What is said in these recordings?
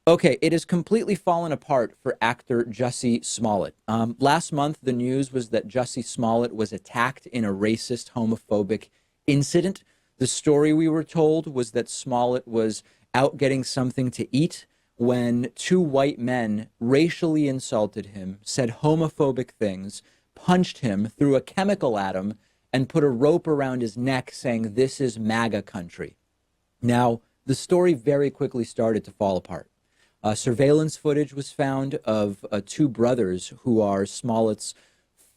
Okay, it has completely fallen apart for actor Jussie Smollett. Last month, the news was that Jussie Smollett was attacked in a racist, homophobic incident. The story we were told was that Smollett was out getting something to eat when two white men racially insulted him, said homophobic things, punched him, threw a chemical at him, and put a rope around his neck saying, "This is MAGA country." Now, the story very quickly started to fall apart. Surveillance footage was found of two brothers who are Smollett's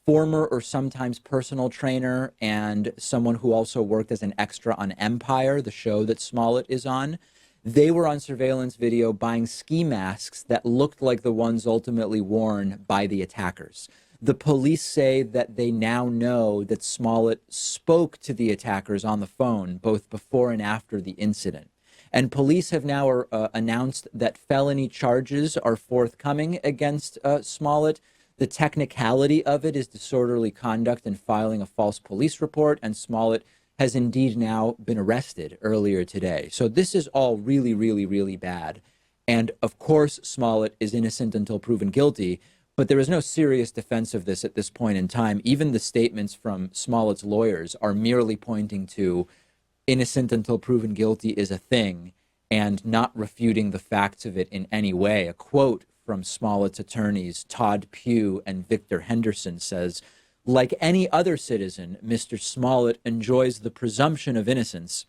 former or sometimes personal trainer and someone who also worked as an extra on Empire, the show that Smollett is on. They were on surveillance video buying ski masks that looked like the ones ultimately worn by the attackers. The police say that they now know that Smollett spoke to the attackers on the phone, both before and after the incident. And police have now announced that felony charges are forthcoming against Smollett. The technicality of it is disorderly conduct and filing a false police report, and Smollett has indeed now been arrested earlier today. So this is all really, really, really bad. And of course, Smollett is innocent until proven guilty, but there is no serious defense of this at this point in time. Even the statements from Smollett's lawyers are merely pointing to innocent until proven guilty is a thing and not refuting the facts of it in any way. A quote from Smollett's attorneys, Todd Pugh and Victor Henderson, says, "Like any other citizen, Mr. Smollett enjoys the presumption of innocence,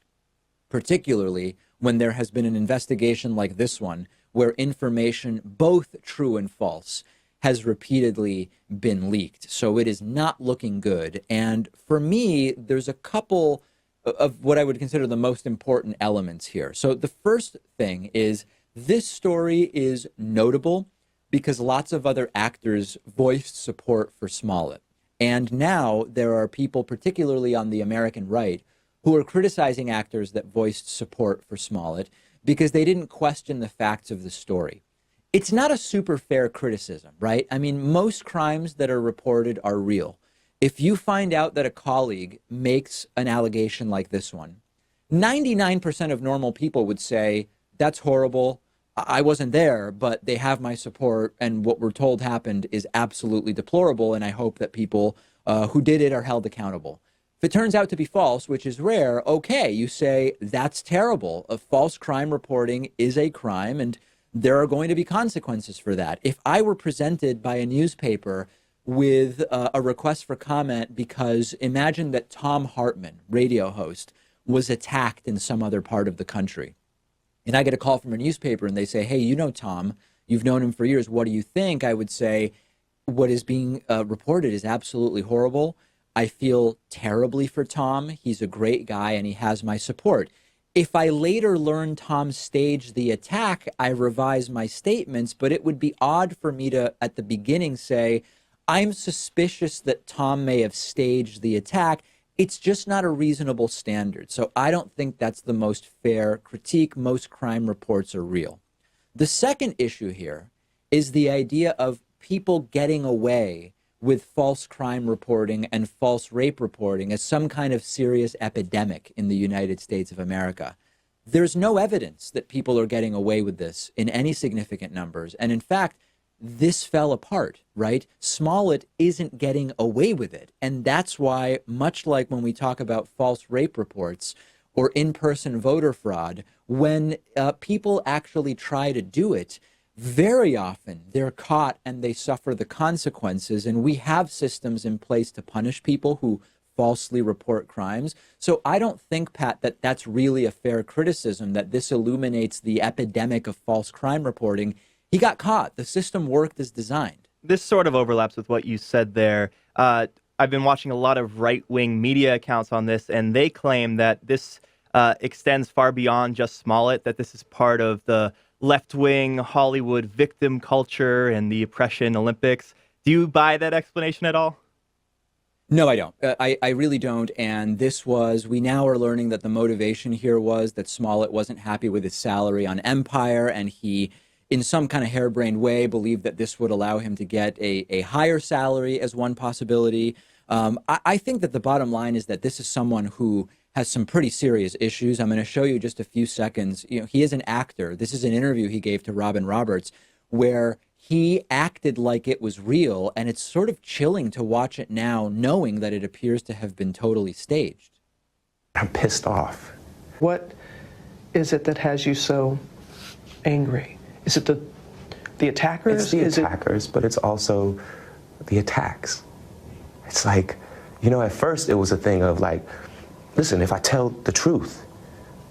particularly when there has been an investigation like this one, where information, both true and false, has repeatedly been leaked." So it is not looking good. And for me, there's a couple of what I would consider the most important elements here. So the first thing is this story is notable because lots of other actors voiced support for Smollett. And now there are people, particularly on the American right, who are criticizing actors that voiced support for Smollett because they didn't question the facts of the story. It's not a super fair criticism, right? I mean, most crimes that are reported are real. If you find out that a colleague makes an allegation like this one, 99% of normal people would say, "That's horrible. I wasn't there, but they have my support. And what we're told happened is absolutely deplorable. And I hope that people who did it are held accountable." If it turns out to be false, which is rare, okay, you say, "That's terrible. A false crime reporting is a crime, and there are going to be consequences for that." If I were presented by a newspaper with a request for comment because imagine that Tom Hartman, radio host, was attacked in some other part of the country. And I get a call from a newspaper and they say, "Hey, you know Tom, you've known him for years. What do you think?" I would say, what is being reported is absolutely horrible. I feel terribly for Tom. He's a great guy and he has my support. If I later learn Tom staged the attack, I revise my statements, but it would be odd for me to, at the beginning, say, "I'm suspicious that Tom may have staged the attack." It's just not a reasonable standard. So I don't think that's the most fair critique. Most crime reports are real. The second issue here is the idea of people getting away with false crime reporting and false rape reporting as some kind of serious epidemic in the United States of America. There's no evidence that people are getting away with this in any significant numbers. And in fact, this fell apart, right? Smollett isn't getting away with it. And that's why, much like when we talk about false rape reports or in-person voter fraud, when people actually try to do it, very often they're caught and they suffer the consequences. And we have systems in place to punish people who falsely report crimes. So I don't think, Pat, that that's really a fair criticism, that this illuminates the epidemic of false crime reporting. He got caught. The system worked as designed. This sort of overlaps with what you said there. I've been watching a lot of right-wing media accounts on this, and they claim that this extends far beyond just Smollett, that this is part of the left-wing Hollywood victim culture and the oppression Olympics. Do you buy that explanation at all? No, I don't. I really don't. And we now are learning that the motivation here was that Smollett wasn't happy with his salary on Empire, and he, in some kind of harebrained way, believed that this would allow him to get a higher salary as one possibility. I think that the bottom line is that this is someone who has some pretty serious issues. I'm going to show you just a few seconds. You know, he is an actor. This is an interview he gave to Robin Roberts where he acted like it was real, and it's sort of chilling to watch it now, knowing that it appears to have been totally staged. I'm pissed off. What is it that has you so angry? Is it the attackers? It's the attackers, but it's also the attacks. It's like, you know, at first it was a thing of like, listen, if I tell the truth,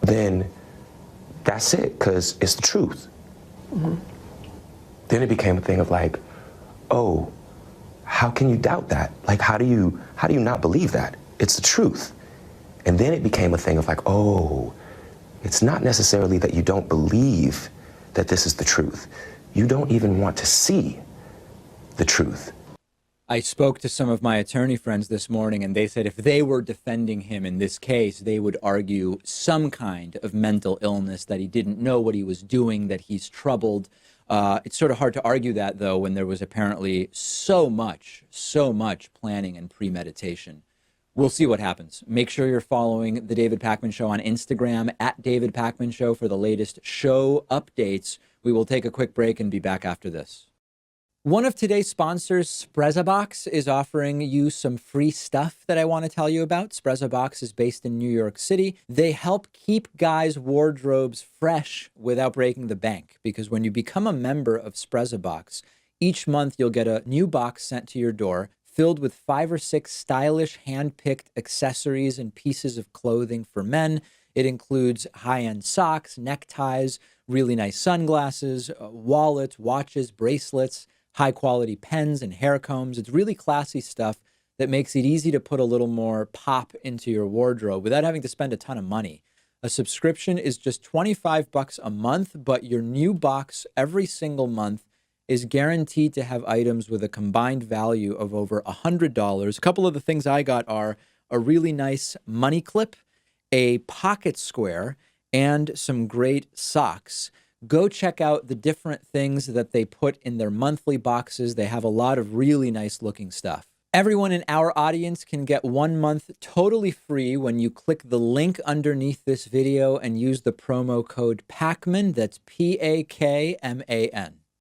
then that's it, because it's the truth. Mm-hmm. Then it became a thing of like, oh, how can you doubt that? Like, how do you not believe that? It's the truth. And then it became a thing of like, oh, it's not necessarily that you don't believe that this is the truth. You don't even want to see the truth. I spoke to some of my attorney friends this morning, and they said if they were defending him in this case, they would argue some kind of mental illness, that he didn't know what he was doing, that he's troubled. It's sort of hard to argue that, though, when there was apparently so much planning and premeditation. We'll see what happens. Make sure you're following The David Pakman Show on Instagram, at David Pakman Show, for the latest show updates. We will take a quick break and be back after this. One of today's sponsors, Sprezabox, is offering you some free stuff that I want to tell you about. Sprezabox is based in New York City. They help keep guys' wardrobes fresh without breaking the bank, because when you become a member of Sprezabox, each month you'll get a new box sent to your door filled with 5 or 6 stylish, hand-picked accessories and pieces of clothing for men. It includes high-end socks, neckties, really nice sunglasses, wallets, watches, bracelets, high-quality pens and hair combs. It's really classy stuff that makes it easy to put a little more pop into your wardrobe without having to spend a ton of money. A subscription is just $25 a month, but your new box every single month is guaranteed to have items with a combined value of over $100. A couple of the things I got are a really nice money clip, a pocket square, and some great socks. Go check out the different things that they put in their monthly boxes. They have a lot of really nice looking stuff. Everyone in our audience can get 1 month totally free when you click the link underneath this video and use the promo code PAKMAN. That's PAKMAN.